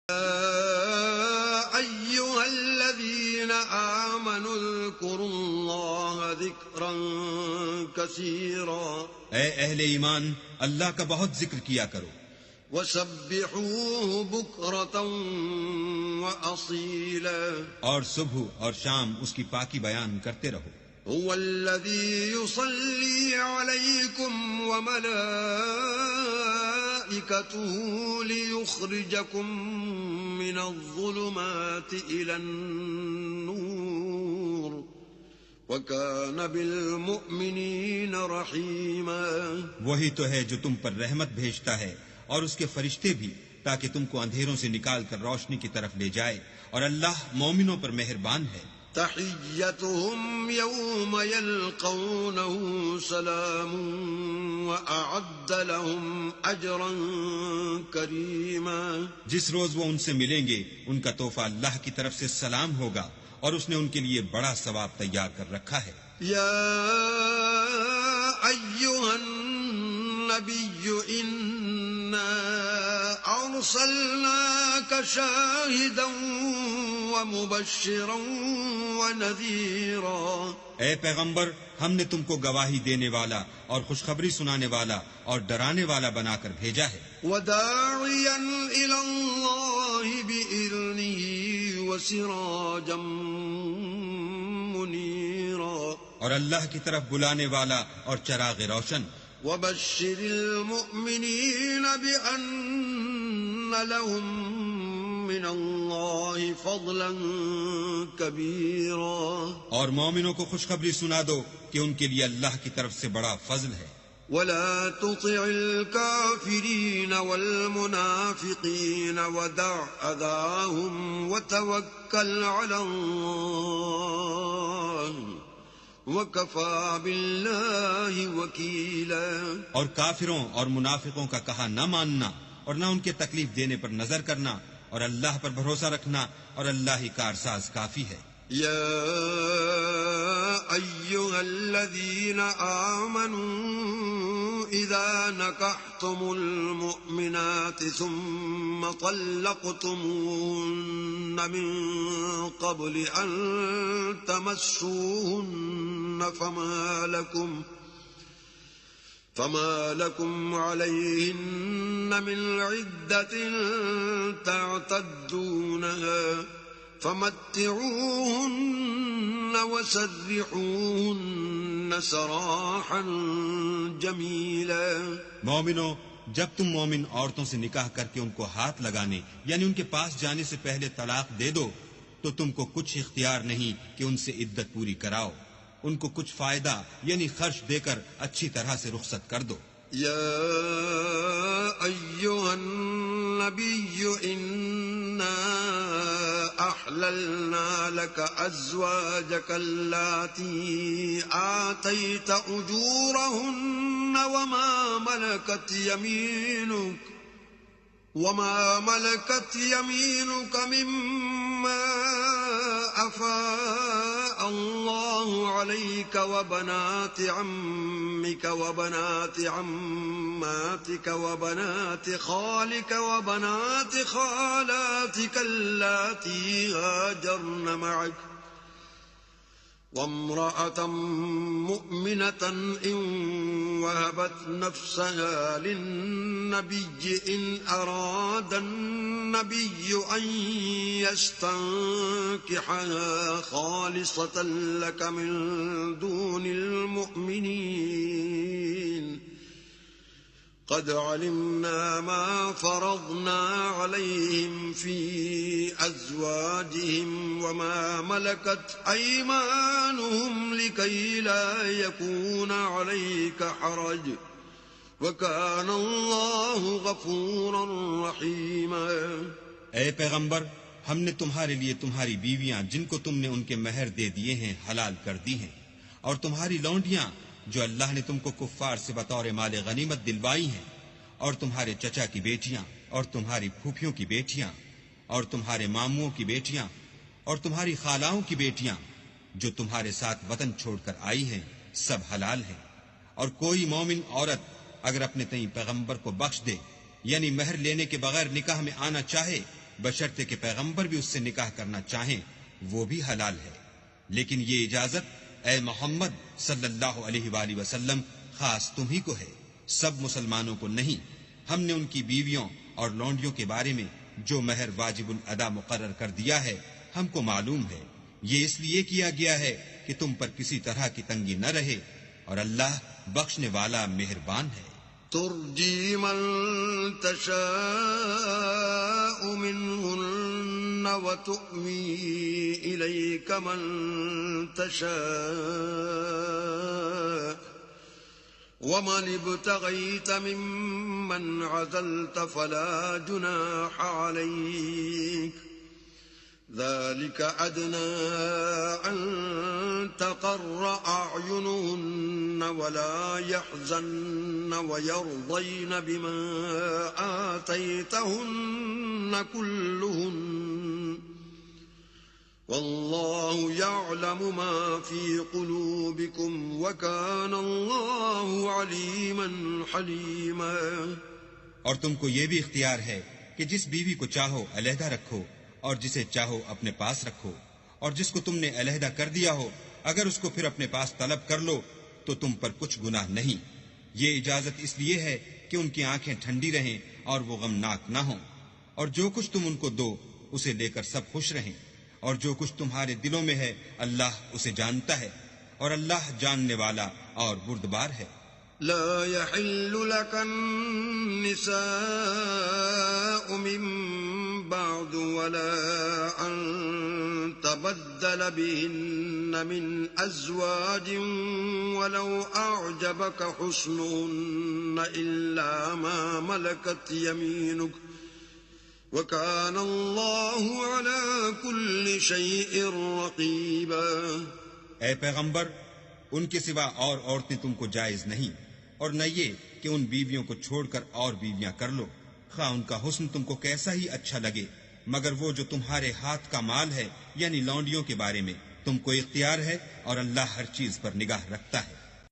أيها الذين آمنوا اذكروا الله ذكرا كثيرا اے اہل ایمان اللہ کا بہت ذکر کیا کرو، وسبحوه بكرة وأصيلا، اور صبح اور شام اس کی پاکی بیان کرتے رہو۔ هو الذي يصلي عليكم وملائكته ليخرجكم من الظلمات إلى النور وَكَانَ بِالْمُؤْمِنِينَ رَحِيمًا، وہی تو ہے جو تم پر رحمت بھیجتا ہے اور اس کے فرشتے بھی، تاکہ تم کو اندھیروں سے نکال کر روشنی کی طرف لے جائے، اور اللہ مومنوں پر مہربان ہے۔ تحيتهم يوم يلقونه سلام وأعد لهم أجرا كريما، جس روز وہ ان سے ملیں گے ان کا تحفہ اللہ کی طرف سے سلام ہوگا، اور اس نے ان کے لیے بڑا ثواب تیار کر رکھا ہے۔ يا أيها النبي إنا أرسلناك شاهدا ومبشرا ونذيرا، اے پیغمبر ہم نے تم کو گواہی دینے والا اور خوشخبری سنانے والا اور ڈرانے والا بنا کر بھیجا ہے، وداعيا إلى الله بإذنه وسراجا منيرا، اور اللہ کی طرف بلانے والا اور چراغ روشن۔ وبشر المؤمنين بأن لهم من الله فضلا كبيرا، اور مومنوں کو خوشخبری سنا دو کہ ان کے لیے اللہ کی طرف سے بڑا فضل ہے۔ ولا تطع الكافرين والمنافقين ودع أذاهم وتوكل على الله وَكَفَى بِاللَّهِ وَكِيلًا، اور کافروں اور منافقوں کا کہا نہ ماننا اور نہ ان کے تکلیف دینے پر نظر کرنا، اور اللہ پر بھروسہ رکھنا، اور اللہ ہی کارساز کافی ہے۔ يا أيها الذين آمنوا إذا نكحتم المؤمنات ثم طلقتموهن من قبل أن تمسوهن فما لكم عليهن من عدة تعتدونها فمتعوهن وسرحوهن سراحا جميلا، مومنوں جب تم مومن عورتوں سے نکاح کر کے ان کو ہاتھ لگانے یعنی ان کے پاس جانے سے پہلے طلاق دے دو تو تم کو کچھ اختیار نہیں کہ ان سے عدت پوری کراؤ، ان کو کچھ فائدہ یعنی خرچ دے کر اچھی طرح سے رخصت کر دو۔ يا أيها النبي إنا أحللنا لك أزواجك اللاتي آتيت أجورهن وما ملكت يمينك مما أفاء الله عليك وبنات عمك وبنات عماتك وبنات خالك وبنات خالاتك اللاتي هاجرن معك وامرأة مؤمنة إن وهبت نفسها للنبي إن أراد النبي أن يستنكحها خالصة لك من دون المؤمنين، قد علمنا ما فرضنا عليهم في أزواجهم وما ملكت أيمانهم لكي لا يكون عليك حرج وكان الله غفورا رحيما۔ اے پیغمبر ہم نے تمہارے لیے تمہاری بیویاں جن کو تم نے ان کے مہر دے دیے ہیں حلال کر دی ہیں، اور تمہاری لونڈیاں جو اللہ نے تم کو کفار سے بطور مال غنیمت دلوائی ہیں، اور تمہارے چچا کی بیٹیاں اور تمہاری پھوپھیوں کی بیٹیاں اور تمہارے ماموں کی بیٹیاں اور تمہاری خالاؤں کی بیٹیاں جو تمہارے ساتھ وطن چھوڑ کر آئی ہیں، سب حلال ہیں۔ اور کوئی مومن عورت اگر اپنے تئیں پیغمبر کو بخش دے یعنی مہر لینے کے بغیر نکاح میں آنا چاہے بشرطے کہ پیغمبر بھی اس سے نکاح کرنا چاہیں وہ بھی حلال ہے، لیکن یہ اجازت اے محمد صلی اللہ علیہ وآلہ وسلم خاص تمہیں کو ہے، سب مسلمانوں کو نہیں۔ ہم نے ان کی بیویوں اور لونڈیوں کے بارے میں جو مہر واجب الادا مقرر کر دیا ہے ہم کو معلوم ہے، یہ اس لیے کیا گیا ہے کہ تم پر کسی طرح کی تنگی نہ رہے، اور اللہ بخشنے والا مہربان ہے۔ ترجي من تشاء منهن وتؤوي إليك من تشاء ومن ابتغيت ممن عزلت فلا جناح عليك ذلك أدنى أن تقر أعينهن ولا يحزن ويرضين بما آتيتهن كلهن والله يعلم ما في قلوبكم وكان الله عليما حليما۔ اور تم کو یہ بھی اختیار ہے کہ جس بیوی کو چاہو علیحدہ رکھو اور جسے چاہو اپنے پاس رکھو، اور جس کو تم نے علیحدہ کر دیا ہو اگر اس کو پھر اپنے پاس طلب کر لو تو تم پر کچھ گناہ نہیں۔ یہ اجازت اس لیے ہے کہ ان کی آنکھیں ٹھنڈی رہیں اور وہ غمناک نہ ہوں، اور جو کچھ تم ان کو دو اسے لے کر سب خوش رہیں، اور جو کچھ تمہارے دلوں میں ہے اللہ اسے جانتا ہے، اور اللہ جاننے والا اور بردبار ہے۔ لا يحل لك النساء من بعد ولا أن تبدل بهن من أزواج ولو أعجبك حسنهن إلا ما ملكت يمينك وكان الله على كل شيء رقيبا۔ اے پیغمبر، ان کے سوا اور عورتیں تم کو جائز نہیں، اور نہ یہ کہ ان بیویوں کو چھوڑ کر اور بیویاں کر لو، خواہ ان کا حسن تم کو کیسا ہی اچھا لگے، مگر وہ جو تمہارے ہاتھ کا مال ہے یعنی لونڈیوں کے بارے میں تم کو اختیار ہے، اور اللہ ہر چیز پر نگاہ رکھتا ہے۔